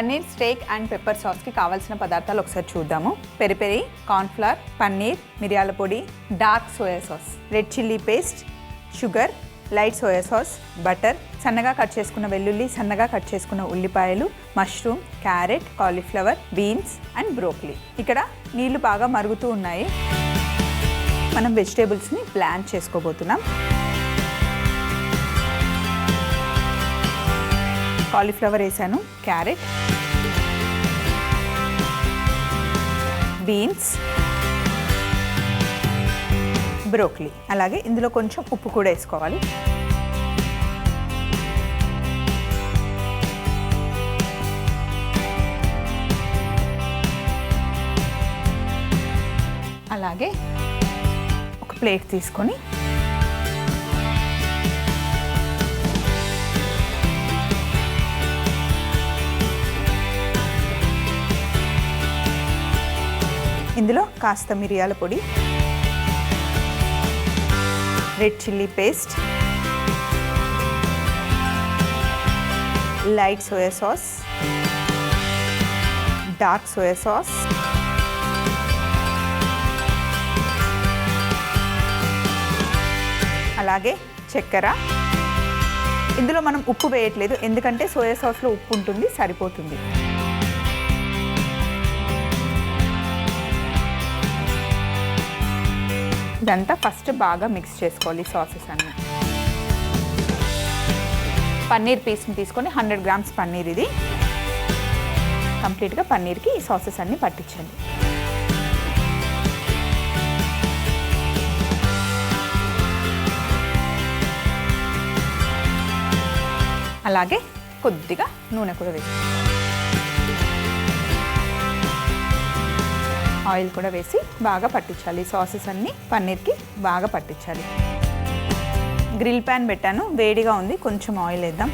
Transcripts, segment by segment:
Paneer steak and pepper సాస్కి కావాల్సిన పదార్థాలు ఒకసారి చూద్దాము. పెరి పెరి, కార్న్ఫ్లవర్, పన్నీర్, మిరియాల పొడి, dark soya sauce, red chilli paste, sugar, light soya sauce, butter, సన్నగా కట్ చేసుకున్న వెల్లుల్లి, సన్నగా కట్ చేసుకున్న ఉల్లిపాయలు, mushroom, carrot, cauliflower, beans and broccoli. ఇక్కడ నీళ్లు బాగా మరుగుతూ ఉన్నాయి. మనం వెజిటేబుల్స్ని బ్లాండ్ చేసుకోబోతున్నాం. కాలీఫ్లవర్ వేసాను, క్యారెట్, బీన్స్, బ్రోకలీ, అలాగే ఇందులో కొంచెం ఉప్పు కూడా వేసుకోవాలి. అలాగే ఒక ప్లేట్ తీసుకొని ఇందులో కాస్త మిరియాల పొడి, red chilli paste, light soya sauce, dark soya sauce, అలాగే చక్కెర. ఇందులో మనం ఉప్పు వేయట్లేదు, ఎందుకంటే సోయా సాస్లో ఉప్పు ఉంటుంది, సరిపోతుంది. ఇదంతా ఫస్ట్ బాగా మిక్స్ చేసుకోవాలి సాసెస్ అన్నీ. పన్నీర్ పీస్ని తీసుకొని 100 గ్రామ్స్ పన్నీర్, ఇది కంప్లీట్గా పన్నీర్కి ఈ సాసెస్ అన్నీ పట్టించండి. అలాగే కొద్దిగా నూనె కూడా వేసి, ఆయిల్ కూడా వేసి బాగా పట్టించాలి. సాసెస్ అన్నీ పన్నీర్కి బాగా పట్టించాలి. గ్రిల్ ప్యాన్ పెట్టాను, వేడిగా ఉంది, కొంచెం ఆయిల్ వేద్దాం.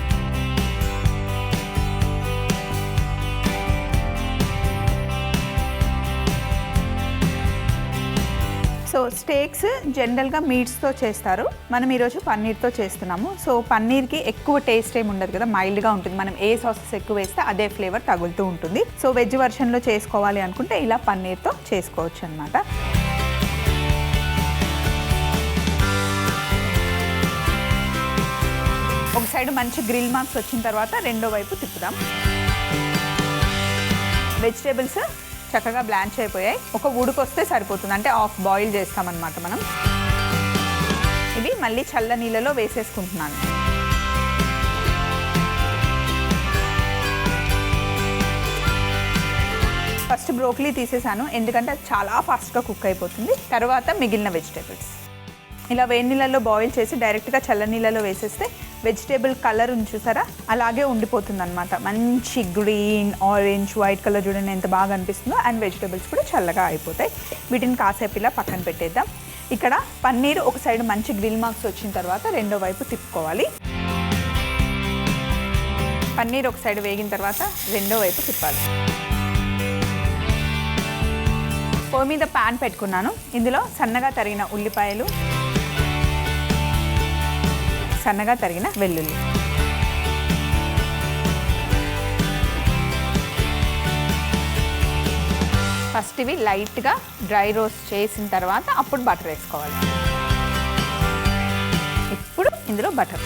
సో స్టేక్స్ జనరల్గా మీట్స్తో చేస్తారు, మనం ఈరోజు పన్నీర్తో చేస్తున్నాము. సో పన్నీర్కి ఎక్కువ టేస్ట్ ఏమి ఉండదు కదా, మైల్డ్గా ఉంటుంది. మనం ఏ సాసెస్ ఎక్కువ వేస్తే అదే ఫ్లేవర్ తగులుతూ ఉంటుంది. సో వెజ్ వర్షన్లో చేసుకోవాలి అనుకుంటే ఇలా పన్నీర్తో చేసుకోవచ్చు అన్నమాట. ఒక సైడ్ మంచి గ్రిల్ మార్క్స్ వచ్చిన తర్వాత రెండో వైపు తిప్పుదాం. వెజిటేబుల్స్ చక్కగా బ్లాంచ్ అయిపోయాయి. ఒక ఉడికొస్తే సరిపోతుంది, అంటే హాఫ్ బాయిల్ చేస్తామన్నమాట మనం. ఇవి మళ్ళీ చల్ల నీళ్ళలో వేసేసుకుంటున్నాను. ఫస్ట్ బ్రోకలీ తీసేసాను, ఎందుకంటే అది చాలా ఫాస్ట్గా కుక్ అయిపోతుంది. తర్వాత మిగిలిన వెజిటేబుల్స్ ఇలా వేడి నీళ్ళలో బాయిల్ చేసి డైరెక్ట్గా చల్ల నీళ్ళలో వేసేస్తే వెజిటేబుల్ కలర్ చూసారా అలాగే ఉండిపోతుంది అనమాట. మంచి గ్రీన్, ఆరెంజ్, వైట్ కలర్ చూడండి ఎంత బాగా అనిపిస్తుందో. అండ్ వెజిటేబుల్స్ కూడా చల్లగా అయిపోతాయి. వీటిని కాసేపు ఇలా పక్కన పెట్టేద్దాం. ఇక్కడ పన్నీర్ ఒక సైడ్ మంచి గ్రిల్ మార్క్స్ వచ్చిన తర్వాత రెండో వైపు తిప్పుకోవాలి. పన్నీర్ ఒక సైడ్ వేగిన తర్వాత రెండో వైపు తిప్పాలి. పొయ్యి మీద ప్యాన్ పెట్టుకున్నాను. ఇందులో సన్నగా తరిగిన ఉల్లిపాయలు, సన్నగా తరిగిన వెల్లుల్లి, ఫస్ట్ ఇవి లైట్గా డ్రై రోస్ట్ చేసిన తర్వాత అప్పుడు బటర్ వేసుకోవాలి. ఇప్పుడు ఇందులో బటర్,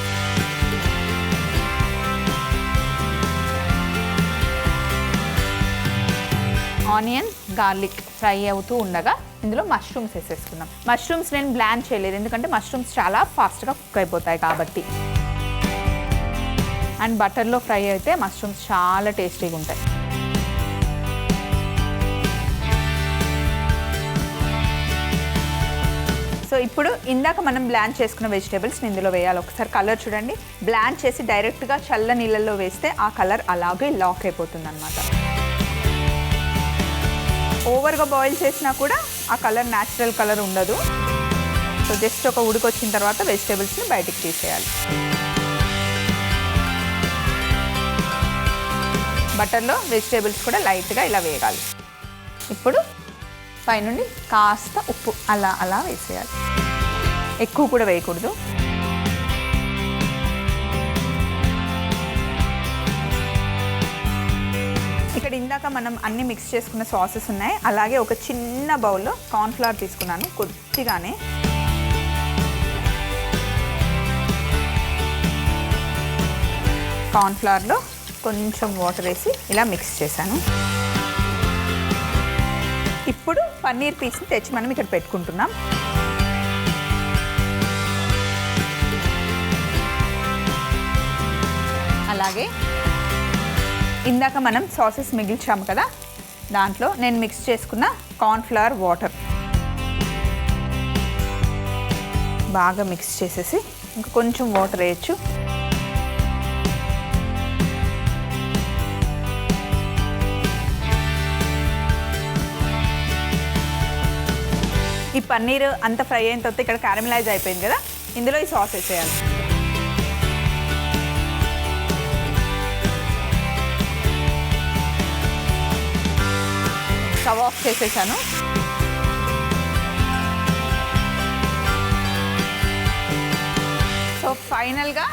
ఆనియన్, గార్లిక్ ఫ్రై అవుతూ ఉండగా ఇందులో మష్రూమ్స్ వేసేసుకున్నాం. మష్రూమ్స్ నేను బ్లాండ్ చేయలేదు, ఎందుకంటే మష్రూమ్స్ చాలా ఫాస్ట్గా కుక్ అయిపోతాయి కాబట్టి. అండ్ బటర్లో ఫ్రై అయితే మష్రూమ్స్ చాలా టేస్టీగా ఉంటాయి. సో ఇప్పుడు ఇందాక మనం బ్లాండ్ చేసుకున్న వెజిటేబుల్స్ని ఇందులో వేయాలి. ఒకసారి కలర్ చూడండి, బ్లాండ్ చేసి డైరెక్ట్గా చల్ల నీళ్ళల్లో వేస్తే ఆ కలర్ అలాగే లాక్ అయిపోతుంది అన్నమాట. ఓవర్గా బాయిల్ చేసినా కూడా ఆ కలర్ న్యాచురల్ కలర్ ఉండదు. సో జస్ట్ ఒక ఉడికొచ్చిన తర్వాత వెజిటేబుల్స్ని బయటికి తీసేయాలి. బటర్లో వెజిటేబుల్స్ కూడా లైట్గా ఇలా వేయాలి. ఇప్పుడు పైనుండి కాస్త ఉప్పు అలా అలా వేసేయాలి, ఎక్కువ కూడా వేయకూడదు. ఇందాక మనం అన్ని మిక్స్ చేసుకున్న సాసెస్ ఉన్నాయి. అలాగే ఒక చిన్న బౌల్లో కార్న్ఫ్లవర్ తీసుకున్నాను కొద్దిగానే. కార్న్ఫ్లవర్లో కొంచెం వాటర్ వేసి ఇలా మిక్స్ చేశాను. ఇప్పుడు పన్నీర్ పీస్ని తెచ్చి మనం ఇక్కడ పెట్టుకుంటున్నాం. అలాగే ఇందాక మనం సాసెస్ మిగిల్చాము కదా, దాంట్లో నేను మిక్స్ చేసుకున్న కార్న్ఫ్లవర్ వాటర్ బాగా మిక్స్ చేసేసి ఇంకా కొంచెం వాటర్ వేయచ్చు. ఈ పన్నీర్ అంత ఫ్రై అయిన తర్వాత ఇక్కడ క్యారమలైజ్ అయిపోయింది కదా, ఇందులో ఈ సాస్ వేసేయాలి. స్టవ్ ఆఫ్ చేసేసాను. సో ఫైనల్గా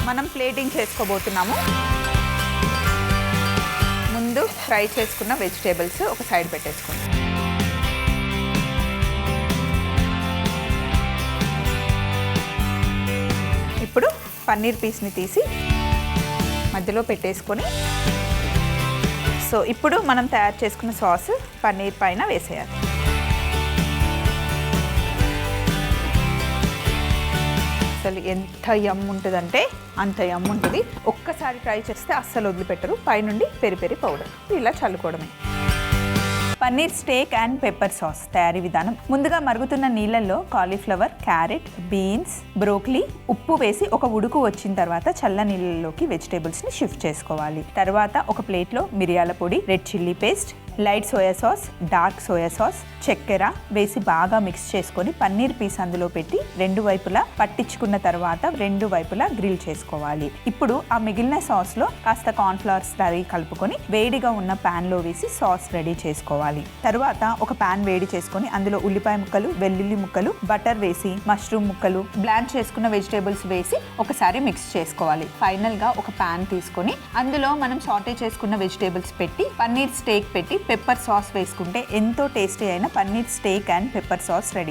మనం ప్లేటింగ్ చేసుకోబోతున్నాము. ముందు ఫ్రై చేసుకున్న వెజిటేబుల్స్ ఒక సైడ్ పెట్టేసుకుంటాం. ఇప్పుడు పన్నీర్ పీస్ని తీసి మధ్యలో పెట్టేసుకొని, సో ఇప్పుడు మనం తయారు చేసుకున్న సాస్ పన్నీర్ పైన వేసేయాలి. అసలు ఎంత యమ్ ఉంటుందంటే అంత యమ్ ఉంటుంది. ఒక్కసారి ట్రై చేస్తే అస్సలు వదిలిపెట్టరు. పైనుండి పెరి పెరి పౌడర్ ఇలా చల్లుకోవడమే. Paneer steak and pepper sauce తయారీ విధానం. ముందుగా మరుగుతున్న నీళ్ళల్లో కాలీఫ్లవర్, క్యారెట్, బీన్స్, బ్రోకలీ, ఉప్పు వేసి ఒక ఉడుకు వచ్చిన తర్వాత చల్ల నీళ్ళలోకి వెజిటేబుల్స్ని షిఫ్ట్ చేసుకోవాలి. తర్వాత ఒక ప్లేట్లో మిరియాల పొడి, red chilli paste, light soya sauce, dark soya sauce, చక్కెర వేసి బాగా మిక్స్ చేసుకొని పన్నీర్ పీస్ అందులో పెట్టి రెండు వైపులా పట్టించుకున్న తర్వాత రెండు వైపులా గ్రిల్ చేసుకోవాలి. ఇప్పుడు ఆ మిగిలిన సాస్లో కాస్త కార్న్ఫ్లవర్స్ తరి కలుపుకొని వేడిగా ఉన్న ప్యాన్లో వేసి సాస్ రెడీ చేసుకోవాలి. తర్వాత ఒక ప్యాన్ వేడి చేసుకొని అందులో ఉల్లిపాయ ముక్కలు, వెల్లుల్లి ముక్కలు, బటర్ వేసి మష్రూమ్ ముక్కలు, బ్లాంచ్ చేసుకున్న వెజిటేబుల్స్ వేసి ఒకసారి మిక్స్ చేసుకోవాలి. ఫైనల్గా ఒక ప్యాన్ తీసుకొని అందులో మనం సాటే చేసుకున్న వెజిటేబుల్స్ పెట్టి పన్నీర్ స్టేక్ పెట్టి పెప్పర్ సాస్ వేసుకుంటే ఎంతో టేస్టీ అయిన paneer steak and pepper sauce ready.